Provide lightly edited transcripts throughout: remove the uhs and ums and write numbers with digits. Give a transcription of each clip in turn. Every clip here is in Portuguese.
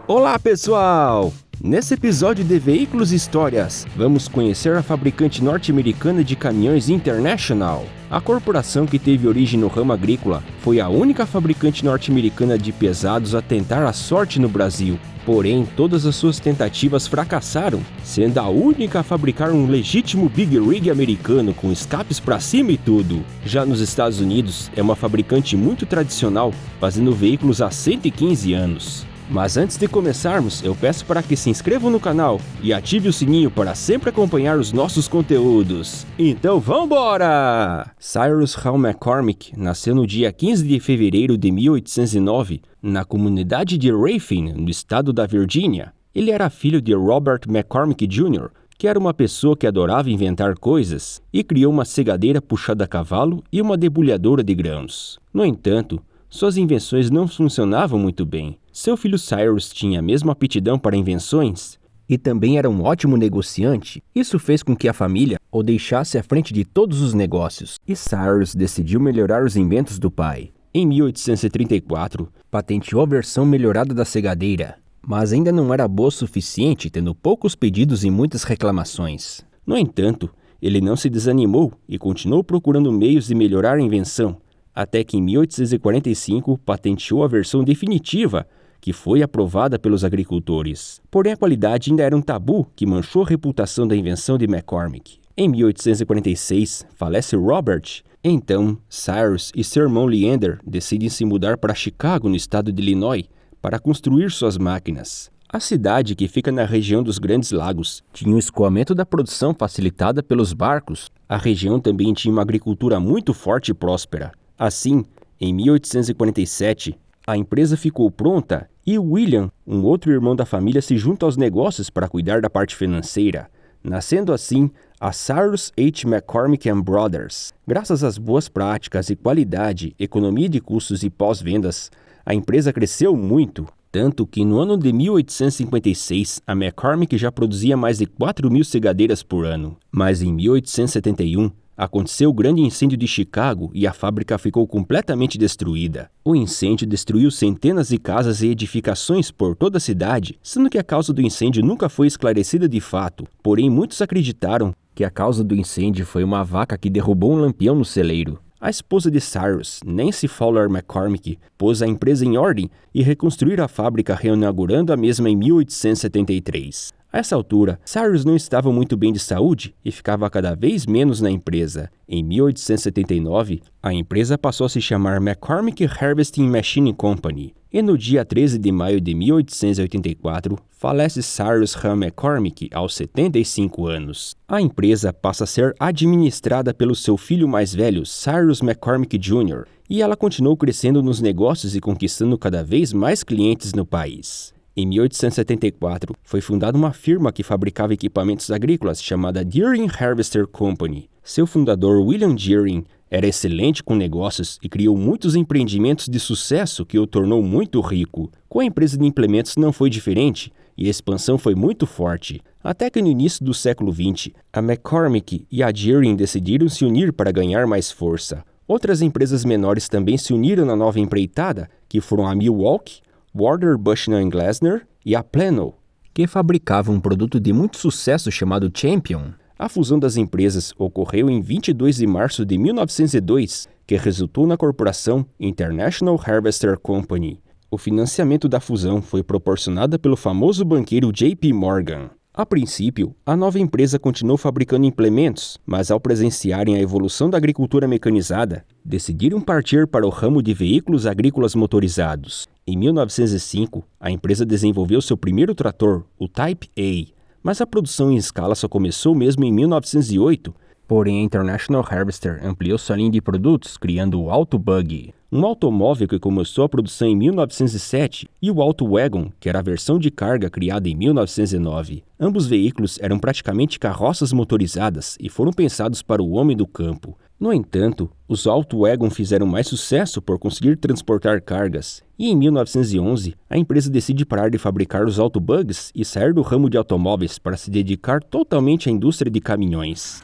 Olá pessoal! Nesse episódio de Veículos e Histórias, vamos conhecer a fabricante norte-americana de caminhões International. A corporação que teve origem no ramo agrícola foi a única fabricante norte-americana de pesados a tentar a sorte no Brasil. Porém, todas as suas tentativas fracassaram, sendo a única a fabricar um legítimo Big Rig americano com escapes para cima e tudo. Já nos Estados Unidos, é uma fabricante muito tradicional, fazendo veículos há 115 anos. Mas antes de começarmos, eu peço para que se inscrevam no canal e ative o sininho para sempre acompanhar os nossos conteúdos. Então vambora! Cyrus Hall McCormick nasceu no dia 15 de fevereiro de 1809, na comunidade de Rafin, no estado da Virgínia. Ele era filho de Robert McCormick Jr., que era uma pessoa que adorava inventar coisas, e criou uma segadeira puxada a cavalo e uma debulhadora de grãos. No entanto, suas invenções não funcionavam muito bem. Seu filho Cyrus tinha a mesma aptidão para invenções e também era um ótimo negociante. Isso fez com que a família o deixasse à frente de todos os negócios, e Cyrus decidiu melhorar os inventos do pai. Em 1834, patenteou a versão melhorada da segadeira, mas ainda não era boa o suficiente, tendo poucos pedidos e muitas reclamações. No entanto, ele não se desanimou e continuou procurando meios de melhorar a invenção, até que em 1845 patenteou a versão definitiva, que foi aprovada pelos agricultores. Porém, a qualidade ainda era um tabu que manchou a reputação da invenção de McCormick. Em 1846, falece Robert. Então, Cyrus e seu irmão Leander decidem se mudar para Chicago, no estado de Illinois, para construir suas máquinas. A cidade, que fica na região dos Grandes Lagos, tinha o escoamento da produção facilitada pelos barcos. A região também tinha uma agricultura muito forte e próspera. Assim, em 1847, a empresa ficou pronta e William, um outro irmão da família, se junta aos negócios para cuidar da parte financeira, nascendo assim a Cyrus H. McCormick & Brothers. Graças às boas práticas e qualidade, economia de custos e pós-vendas, a empresa cresceu muito, tanto que no ano de 1856 a McCormick já produzia mais de 4.000 segadeiras por ano. Mas em 1871, aconteceu o grande incêndio de Chicago e a fábrica ficou completamente destruída. O incêndio destruiu centenas de casas e edificações por toda a cidade, sendo que a causa do incêndio nunca foi esclarecida de fato. Porém, muitos acreditaram que a causa do incêndio foi uma vaca que derrubou um lampião no celeiro. A esposa de Cyrus, Nancy Fowler McCormick, pôs a empresa em ordem e reconstruiu a fábrica, reinaugurando a mesma em 1873. A essa altura, Cyrus não estava muito bem de saúde e ficava cada vez menos na empresa. Em 1879, a empresa passou a se chamar McCormick Harvesting Machine Company. E no dia 13 de maio de 1884, falece Cyrus Hall McCormick aos 75 anos. A empresa passa a ser administrada pelo seu filho mais velho, Cyrus McCormick Jr., e ela continuou crescendo nos negócios e conquistando cada vez mais clientes no país. Em 1874, foi fundada uma firma que fabricava equipamentos agrícolas chamada Deering Harvester Company. Seu fundador, William Deering, era excelente com negócios e criou muitos empreendimentos de sucesso que o tornou muito rico. Com a empresa de implementos não foi diferente e a expansão foi muito forte. Até que no início do século XX, a McCormick e a Deering decidiram se unir para ganhar mais força. Outras empresas menores também se uniram na nova empreitada, que foram a Milwaukee, Warder Bushnell Glasner e a Plano, que fabricavam um produto de muito sucesso chamado Champion. A fusão das empresas ocorreu em 22 de março de 1902, que resultou na corporação International Harvester Company. O financiamento da fusão foi proporcionado pelo famoso banqueiro J.P. Morgan. A princípio, a nova empresa continuou fabricando implementos, mas ao presenciarem a evolução da agricultura mecanizada, decidiram partir para o ramo de veículos agrícolas motorizados. Em 1905, a empresa desenvolveu seu primeiro trator, o Type A, mas a produção em escala só começou mesmo em 1908. Porém, a International Harvester ampliou sua linha de produtos, criando o Auto Buggy, um automóvel que começou a produção em 1907, e o Auto Wagon, que era a versão de carga criada em 1909. Ambos veículos eram praticamente carroças motorizadas e foram pensados para o homem do campo. No entanto, os Auto Wagon fizeram mais sucesso por conseguir transportar cargas, e em 1911, a empresa decide parar de fabricar os Auto Bugs e sair do ramo de automóveis para se dedicar totalmente à indústria de caminhões.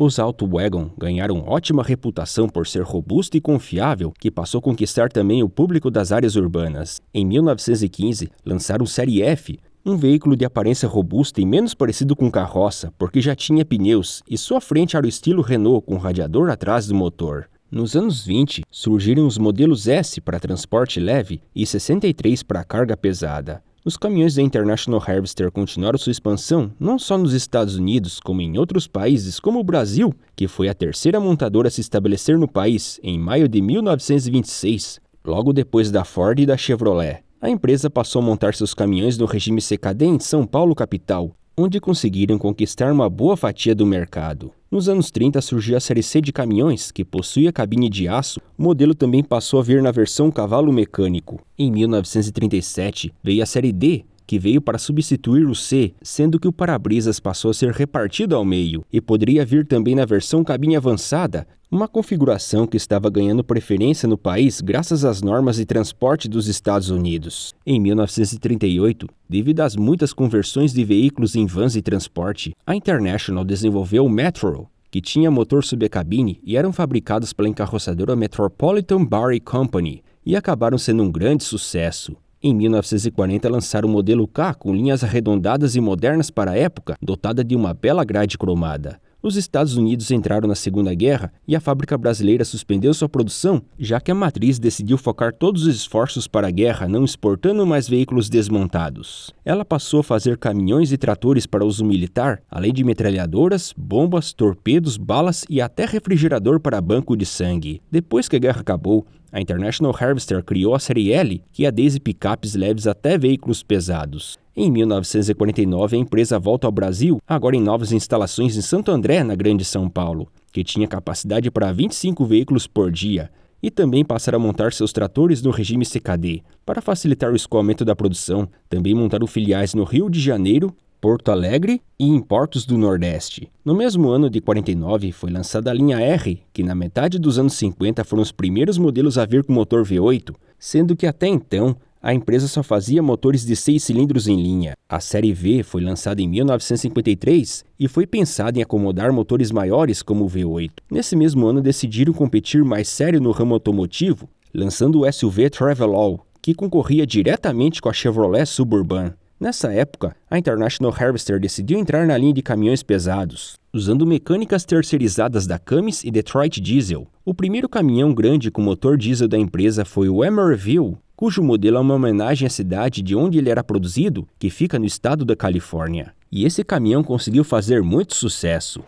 Os Auto-Wagon ganharam ótima reputação por ser robusto e confiável, que passou a conquistar também o público das áreas urbanas. Em 1915, lançaram o Série F, um veículo de aparência robusta e menos parecido com carroça, porque já tinha pneus e sua frente era o estilo Renault com radiador atrás do motor. Nos anos 20, surgiram os modelos S para transporte leve e 63 para carga pesada. Os caminhões da International Harvester continuaram sua expansão não só nos Estados Unidos, como em outros países, como o Brasil, que foi a terceira montadora a se estabelecer no país em maio de 1926, logo depois da Ford e da Chevrolet. A empresa passou a montar seus caminhões no regime CKD em São Paulo, capital, onde conseguiram conquistar uma boa fatia do mercado. Nos anos 30 surgiu a série C de caminhões, que possuía cabine de aço. O modelo também passou a vir na versão cavalo mecânico. Em 1937 veio a série D, que veio para substituir o C, sendo que o para-brisas passou a ser repartido ao meio, e poderia vir também na versão cabine avançada, uma configuração que estava ganhando preferência no país graças às normas de transporte dos Estados Unidos. Em 1938, devido às muitas conversões de veículos em vans de transporte, a International desenvolveu o Metro, que tinha motor subcabine e eram fabricados pela encarroçadora Metropolitan Barry Company, e acabaram sendo um grande sucesso. Em 1940 lançaram o modelo K com linhas arredondadas e modernas para a época, dotada de uma bela grade cromada. Os Estados Unidos entraram na Segunda Guerra e a fábrica brasileira suspendeu sua produção, já que a matriz decidiu focar todos os esforços para a guerra, não exportando mais veículos desmontados. Ela passou a fazer caminhões e tratores para uso militar, além de metralhadoras, bombas, torpedos, balas e até refrigerador para banco de sangue. Depois que a guerra acabou, a International Harvester criou a série L, que ia desde picapes leves até veículos pesados. Em 1949, a empresa volta ao Brasil, agora em novas instalações em Santo André, na Grande São Paulo, que tinha capacidade para 25 veículos por dia, e também passaram a montar seus tratores no regime CKD. Para facilitar o escoamento da produção, também montaram filiais no Rio de Janeiro, Porto Alegre e em portos do Nordeste. No mesmo ano de 49, foi lançada a linha R, que na metade dos anos 50 foram os primeiros modelos a vir com motor V8, sendo que até então a empresa só fazia motores de 6 cilindros em linha. A série V foi lançada em 1953 e foi pensada em acomodar motores maiores como o V8. Nesse mesmo ano decidiram competir mais sério no ramo automotivo, lançando o SUV Travelall, que concorria diretamente com a Chevrolet Suburban. Nessa época, a International Harvester decidiu entrar na linha de caminhões pesados, usando mecânicas terceirizadas da Cummins e Detroit Diesel. O primeiro caminhão grande com motor diesel da empresa foi o Emeryville, cujo modelo é uma homenagem à cidade de onde ele era produzido, que fica no estado da Califórnia. E esse caminhão conseguiu fazer muito sucesso.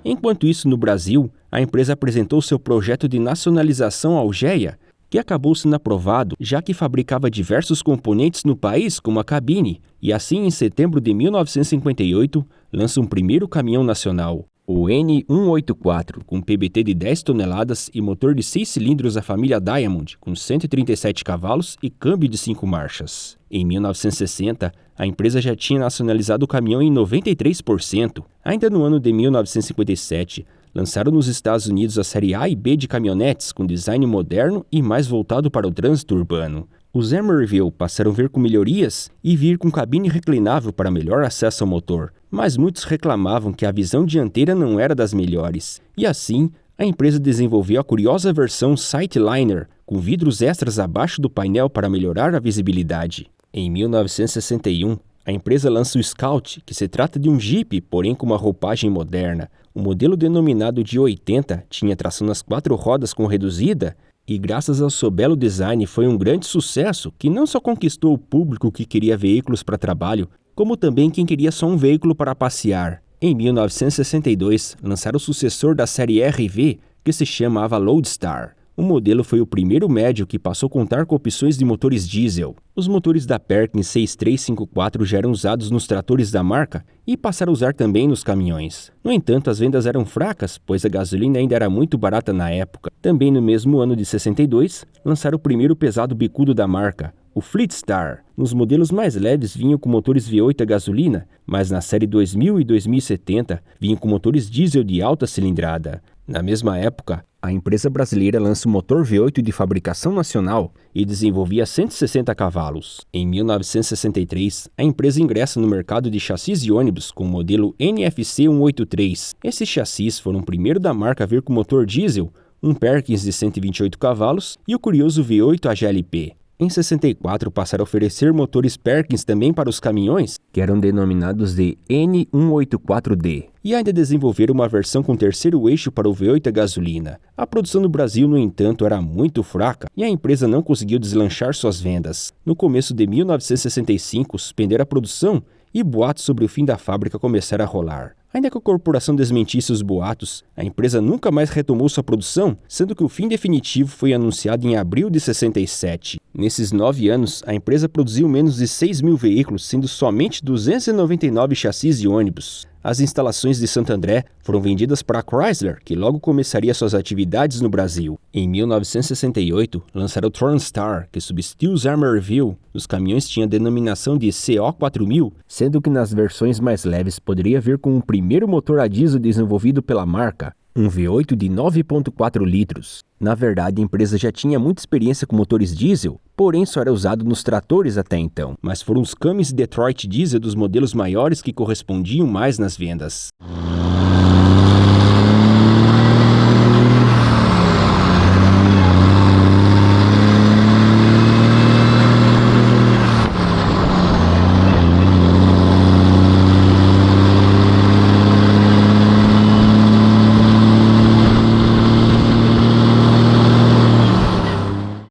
Enquanto isso, no Brasil, a empresa apresentou seu projeto de nacionalização ao GEA, que acabou sendo aprovado, já que fabricava diversos componentes no país, como a cabine, e assim, em setembro de 1958, lança um primeiro caminhão nacional, o N184, com PBT de 10 toneladas e motor de 6 cilindros da família Diamond, com 137 cavalos e câmbio de 5 marchas. Em 1960, a empresa já tinha nacionalizado o caminhão em 93%. Ainda no ano de 1957, lançaram nos Estados Unidos a série A e B de caminhonetes com design moderno e mais voltado para o trânsito urbano. Os Emeryville passaram a vir com melhorias e vir com cabine reclinável para melhor acesso ao motor, mas muitos reclamavam que a visão dianteira não era das melhores. E assim, a empresa desenvolveu a curiosa versão Sightliner, com vidros extras abaixo do painel para melhorar a visibilidade. Em 1961, a empresa lança o Scout, que se trata de um Jeep, porém com uma roupagem moderna. O modelo denominado de 80 tinha tração nas 4 rodas com reduzida e, graças ao seu belo design, foi um grande sucesso que não só conquistou o público que queria veículos para trabalho, como também quem queria só um veículo para passear. Em 1962, lançaram o sucessor da série RV, que se chamava Loadstar. O modelo foi o primeiro médio que passou a contar com opções de motores diesel. Os motores da Perkins 6354 já eram usados nos tratores da marca e passaram a usar também nos caminhões. No entanto, as vendas eram fracas, pois a gasolina ainda era muito barata na época. Também no mesmo ano de 62, lançaram o primeiro pesado bicudo da marca, o Fleetstar. Nos modelos mais leves vinham com motores V8 a gasolina, mas na série 2000 e 2070 vinham com motores diesel de alta cilindrada. Na mesma época, a empresa brasileira lança o motor V8 de fabricação nacional e desenvolvia 160 cavalos. Em 1963, a empresa ingressa no mercado de chassis de ônibus com o modelo NFC 183. Esses chassis foram o primeiro da marca a vir com motor diesel, um Perkins de 128 cavalos e o curioso V8 AGLP. Em 64, passaram a oferecer motores Perkins também para os caminhões, que eram denominados de N184D, e ainda desenvolveram uma versão com terceiro eixo para o V8 a gasolina. A produção no Brasil, no entanto, era muito fraca e a empresa não conseguiu deslanchar suas vendas. No começo de 1965, suspenderam a produção e boatos sobre o fim da fábrica começaram a rolar. Ainda que a corporação desmentisse os boatos, a empresa nunca mais retomou sua produção, sendo que o fim definitivo foi anunciado em abril de 67. Nesses 9 anos, a empresa produziu menos de 6 mil veículos, sendo somente 299 chassis de ônibus. As instalações de Santo André foram vendidas para a Chrysler, que logo começaria suas atividades no Brasil. Em 1968, lançaram o TronStar, que substituiu os Armourville. Os caminhões tinham a denominação de CO4000, sendo que nas versões mais leves poderia vir com o primeiro motor a diesel desenvolvido pela marca, um V8 de 9,4 litros. Na verdade, a empresa já tinha muita experiência com motores diesel, porém só era usado nos tratores até então. Mas foram os Cummins Detroit Diesel dos modelos maiores que correspondiam mais nas vendas.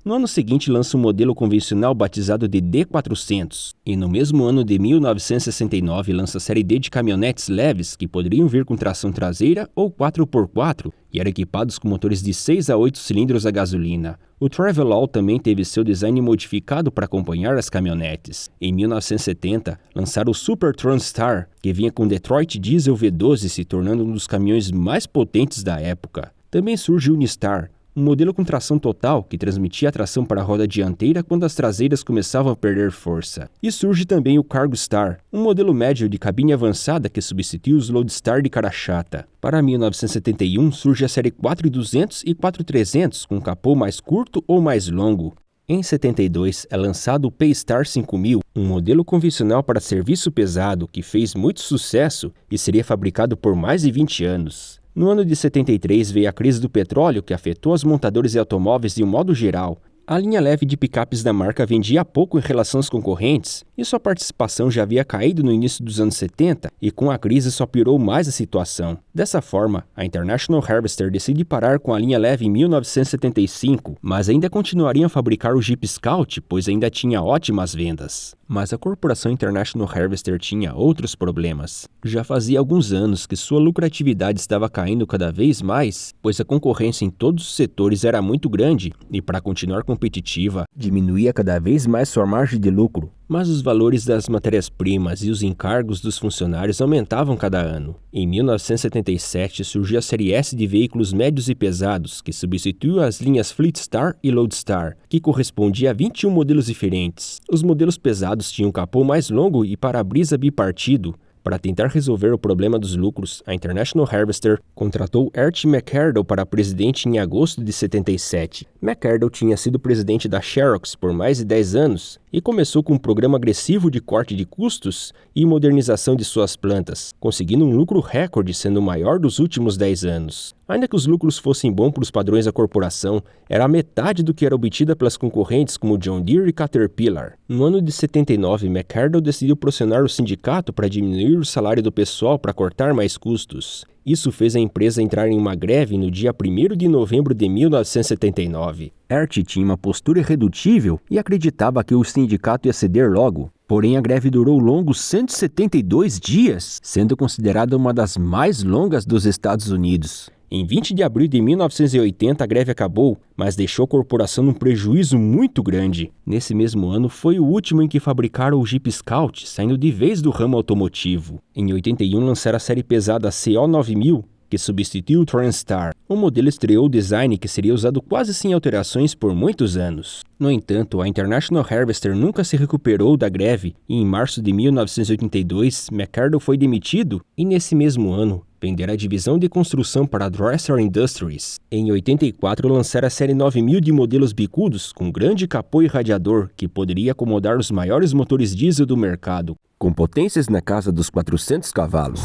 No ano seguinte lança um modelo convencional batizado de D400 e no mesmo ano de 1969 lança a série D de caminhonetes leves que poderiam vir com tração traseira ou 4x4 e eram equipados com motores de 6 a 8 cilindros a gasolina. O Travelall também teve seu design modificado para acompanhar as caminhonetes. Em 1970, lançaram o Super TronStar, que vinha com Detroit Diesel V12, se tornando um dos caminhões mais potentes da época. Também surge o Unistar, um modelo com tração total que transmitia a tração para a roda dianteira quando as traseiras começavam a perder força. E surge também o Cargostar, um modelo médio de cabine avançada que substitui os Loadstar de cara chata. Para 1971 surge a série 4200 e 4300 com capô mais curto ou mais longo. Em 72 é lançado o P-Star 5000, um modelo convencional para serviço pesado que fez muito sucesso e seria fabricado por mais de 20 anos. No ano de 73 veio a crise do petróleo que afetou as montadoras de automóveis de um modo geral. A linha leve de picapes da marca vendia pouco em relação aos concorrentes e sua participação já havia caído no início dos anos 70 e com a crise só piorou mais a situação. Dessa forma, a International Harvester decide parar com a linha leve em 1975, mas ainda continuariam a fabricar o Jeep Scout, pois ainda tinha ótimas vendas. Mas a corporação International Harvester tinha outros problemas. Já fazia alguns anos que sua lucratividade estava caindo cada vez mais, pois a concorrência em todos os setores era muito grande e, para continuar competitiva, diminuía cada vez mais sua margem de lucro. Mas os valores das matérias-primas e os encargos dos funcionários aumentavam cada ano. Em 1977 surgiu a série S de veículos médios e pesados, que substituiu as linhas Fleetstar e Loadstar, que correspondia a 21 modelos diferentes. Os modelos pesados tinham capô mais longo e para-brisa bipartido. Para tentar resolver o problema dos lucros, a International Harvester contratou Art McArdle para presidente em agosto de 77. McArdle tinha sido presidente da Xerox por mais de 10 anos e começou com um programa agressivo de corte de custos e modernização de suas plantas, conseguindo um lucro recorde sendo o maior dos últimos 10 anos. Ainda que os lucros fossem bons para os padrões da corporação, era a metade do que era obtida pelas concorrentes como John Deere e Caterpillar. No ano de 79, McArdle decidiu pressionar o sindicato para diminuir o salário do pessoal para cortar mais custos. Isso fez a empresa entrar em uma greve no dia 1º de novembro de 1979. Art tinha uma postura irredutível e acreditava que o sindicato ia ceder logo. Porém, a greve durou longos 172 dias, sendo considerada uma das mais longas dos Estados Unidos. Em 20 de abril de 1980, a greve acabou, mas deixou a corporação num prejuízo muito grande. Nesse mesmo ano, foi o último em que fabricaram o Jeep Scout, saindo de vez do ramo automotivo. Em 81, lançaram a série pesada CO9000, que substituiu o TranStar. O modelo estreou o design que seria usado quase sem alterações por muitos anos. No entanto, a International Harvester nunca se recuperou da greve e em março de 1982, McArdle foi demitido e nesse mesmo ano, venderam a divisão de construção para a Dresser Industries. Em 84, lançaram a série 9000 de modelos bicudos com grande capô e radiador que poderia acomodar os maiores motores diesel do mercado, com potências na casa dos 400 cavalos.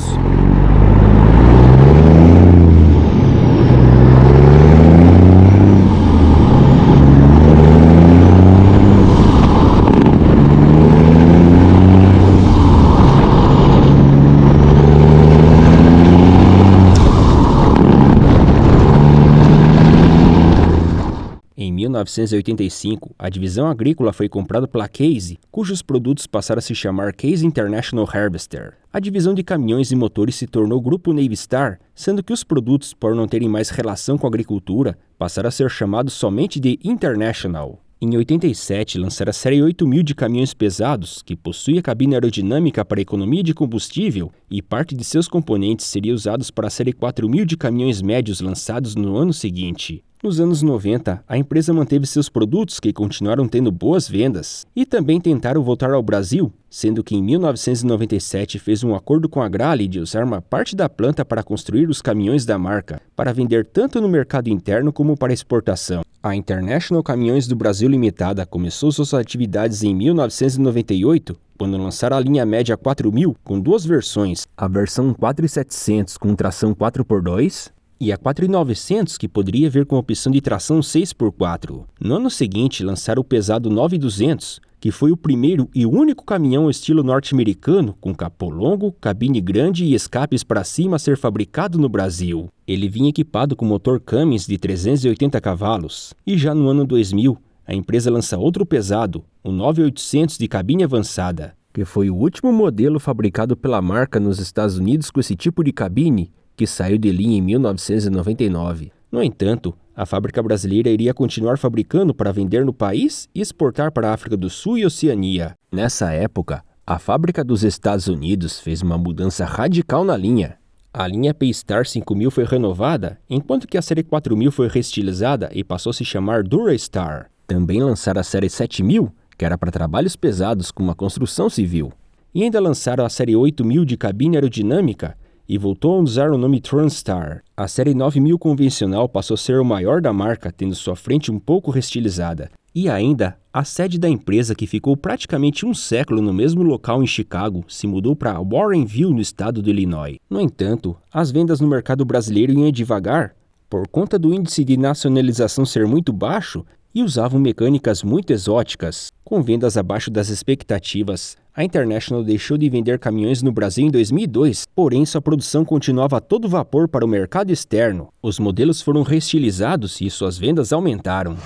Em 1985, a divisão agrícola foi comprada pela Case, cujos produtos passaram a se chamar Case International Harvester. A divisão de caminhões e motores se tornou o Grupo Navistar, sendo que os produtos, por não terem mais relação com a agricultura, passaram a ser chamados somente de International. Em 87, lançaram a série 8000 de caminhões pesados, que possui a cabine aerodinâmica para economia de combustível e parte de seus componentes seria usados para a série 4000 de caminhões médios lançados no ano seguinte. Nos anos 90, a empresa manteve seus produtos que continuaram tendo boas vendas e também tentaram voltar ao Brasil, sendo que em 1997 fez um acordo com a Grale de usar uma parte da planta para construir os caminhões da marca, para vender tanto no mercado interno como para exportação. A International Caminhões do Brasil Limitada começou suas atividades em 1998, quando lançaram a linha média 4000 com duas versões, a versão 4700 com tração 4x2 e a 4900 que poderia vir com a opção de tração 6x4. No ano seguinte, lançaram o pesado 9200, que foi o primeiro e único caminhão ao estilo norte-americano com capô longo, cabine grande e escapes para cima a ser fabricado no Brasil. Ele vinha equipado com motor Cummins de 380 cavalos. E já no ano 2000, a empresa lança outro pesado, o 9800 de cabine avançada, que foi o último modelo fabricado pela marca nos Estados Unidos com esse tipo de cabine, que saiu de linha em 1999. No entanto, a fábrica brasileira iria continuar fabricando para vender no país e exportar para a África do Sul e Oceania. Nessa época, a fábrica dos Estados Unidos fez uma mudança radical na linha. A linha P-Star 5000 foi renovada, enquanto que a série 4000 foi reestilizada e passou a se chamar Durastar. Também lançaram a série 7000, que era para trabalhos pesados com uma construção civil. E ainda lançaram a série 8000 de cabine aerodinâmica, e voltou a usar o nome TranStar. A série 9000 convencional passou a ser o maior da marca, tendo sua frente um pouco reestilizada. E ainda, a sede da empresa, que ficou praticamente um século no mesmo local em Chicago, se mudou para Warrenville, no estado do Illinois. No entanto, as vendas no mercado brasileiro iam devagar, por conta do índice de nacionalização ser muito baixo, e usavam mecânicas muito exóticas. Com vendas abaixo das expectativas, a International deixou de vender caminhões no Brasil em 2002, porém sua produção continuava a todo vapor para o mercado externo. Os modelos foram reestilizados e suas vendas aumentaram.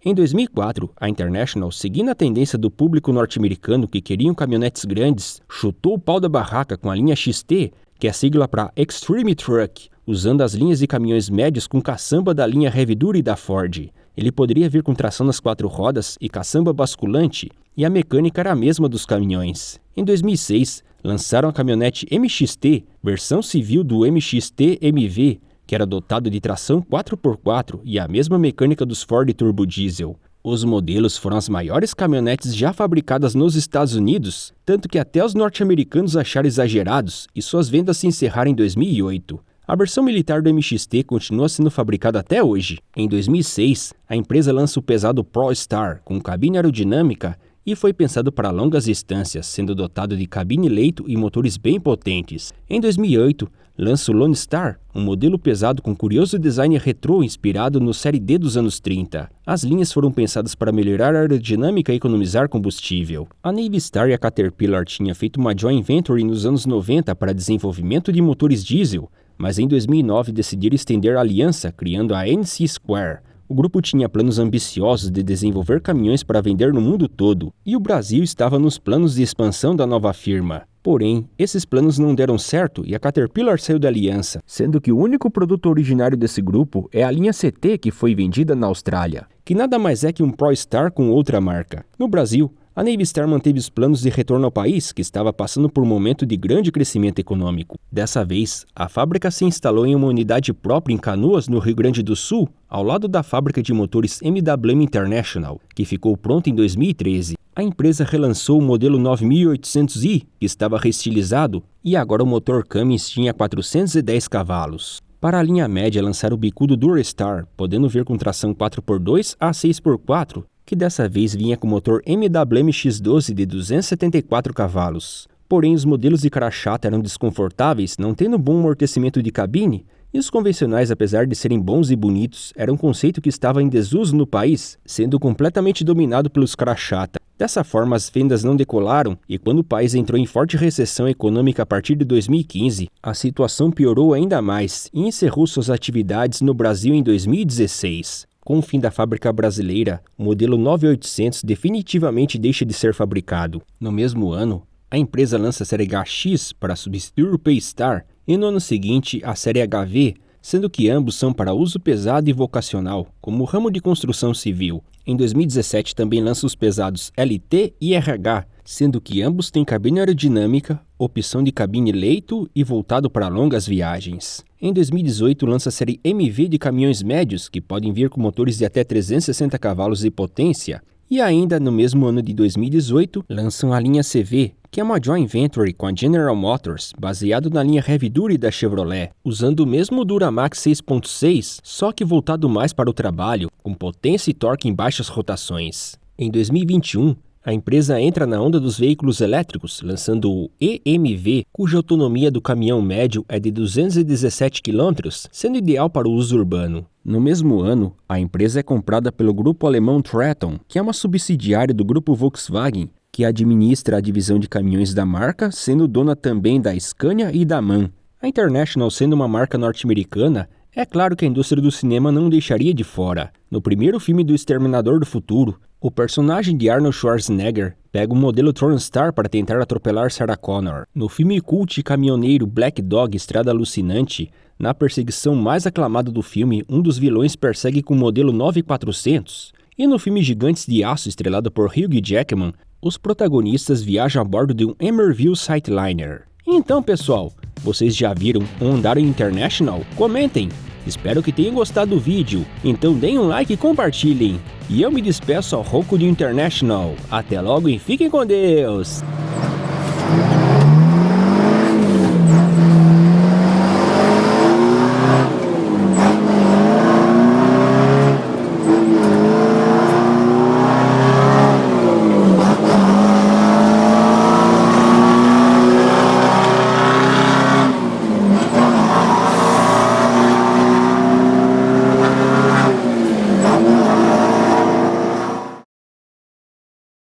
Em 2004, a International, seguindo a tendência do público norte-americano que queriam caminhonetes grandes, chutou o pau da barraca com a linha XT, que é a sigla para Extreme Truck, usando as linhas de caminhões médios com caçamba da linha Heavy Duty da Ford. Ele poderia vir com tração nas 4 rodas e caçamba basculante, e a mecânica era a mesma dos caminhões. Em 2006, lançaram a caminhonete MXT, versão civil do MXT MV, que era dotado de tração 4x4 e a mesma mecânica dos Ford Turbo Diesel. Os modelos foram as maiores caminhonetes já fabricadas nos Estados Unidos, tanto que até os norte-americanos acharam exagerados e suas vendas se encerraram em 2008. A versão militar do MXT continua sendo fabricada até hoje. Em 2006, a empresa lança o pesado ProStar, com cabine aerodinâmica e foi pensado para longas distâncias, sendo dotado de cabine-leito e motores bem potentes. Em 2008, lança o Lone Star, um modelo pesado com curioso design retrô inspirado no Série D dos anos 30. As linhas foram pensadas para melhorar a aerodinâmica e economizar combustível. A Navy Star e a Caterpillar tinham feito uma joint venture nos anos 90 para desenvolvimento de motores diesel, mas em 2009 decidiram estender a aliança, criando a NC Square. O grupo tinha planos ambiciosos de desenvolver caminhões para vender no mundo todo, e o Brasil estava nos planos de expansão da nova firma. Porém, esses planos não deram certo e a Caterpillar saiu da aliança, sendo que o único produto originário desse grupo é a linha CT, que foi vendida na Austrália, que nada mais é que um ProStar com outra marca. No Brasil, a Navy Star manteve os planos de retorno ao país, que estava passando por um momento de grande crescimento econômico. Dessa vez, a fábrica se instalou em uma unidade própria em Canoas, no Rio Grande do Sul, ao lado da fábrica de motores MWM International, que ficou pronta em 2013. A empresa relançou o modelo 9800i, que estava reestilizado, e agora o motor Cummins tinha 410 cavalos. Para a linha média, lançaram o bicudo Durastar, podendo vir com tração 4x2 a 6x4, que dessa vez vinha com motor MWM X12 de 274 cavalos. Porém, os modelos de cara chata eram desconfortáveis, não tendo bom amortecimento de cabine, e os convencionais, apesar de serem bons e bonitos, era um conceito que estava em desuso no país, sendo completamente dominado pelos cara chata. Dessa forma, as vendas não decolaram, e quando o país entrou em forte recessão econômica a partir de 2015, a situação piorou ainda mais e encerrou suas atividades no Brasil em 2016. Com o fim da fábrica brasileira, o modelo 9800 definitivamente deixa de ser fabricado. No mesmo ano, a empresa lança a série HX para substituir o P-Star e no ano seguinte a série HV, sendo que ambos são para uso pesado e vocacional, como o ramo de construção civil. Em 2017 também lança os pesados LT e RH, sendo que ambos têm cabine aerodinâmica, opção de cabine-leito e voltado para longas viagens. Em 2018 lança a série MV de caminhões médios, que podem vir com motores de até 360 cavalos de potência. E ainda no mesmo ano de 2018 lançam a linha CV, que é uma joint venture com a General Motors, baseado na linha Heavy Duty da Chevrolet, usando o mesmo Duramax 6.6, só que voltado mais para o trabalho, com potência e torque em baixas rotações. Em 2021, a empresa entra na onda dos veículos elétricos, lançando o EMV, cuja autonomia do caminhão médio é de 217 km, sendo ideal para o uso urbano. No mesmo ano, a empresa é comprada pelo grupo alemão Traton, que é uma subsidiária do grupo Volkswagen, que administra a divisão de caminhões da marca, sendo dona também da Scania e da MAN. A International, sendo uma marca norte-americana, é claro que a indústria do cinema não deixaria de fora. No primeiro filme do Exterminador do Futuro, o personagem de Arnold Schwarzenegger pega o modelo TronStar para tentar atropelar Sarah Connor. No filme cult caminhoneiro Black Dog Estrada Alucinante, na perseguição mais aclamada do filme, um dos vilões persegue com o modelo 9400. E no filme Gigantes de Aço, estrelado por Hugh Jackman, os protagonistas viajam a bordo de um Emerville Sightliner. Então, pessoal, vocês já viram um Ondaro International? Comentem! Espero que tenham gostado do vídeo, então deem um like e compartilhem. E eu me despeço ao Roku de International. Até logo e fiquem com Deus!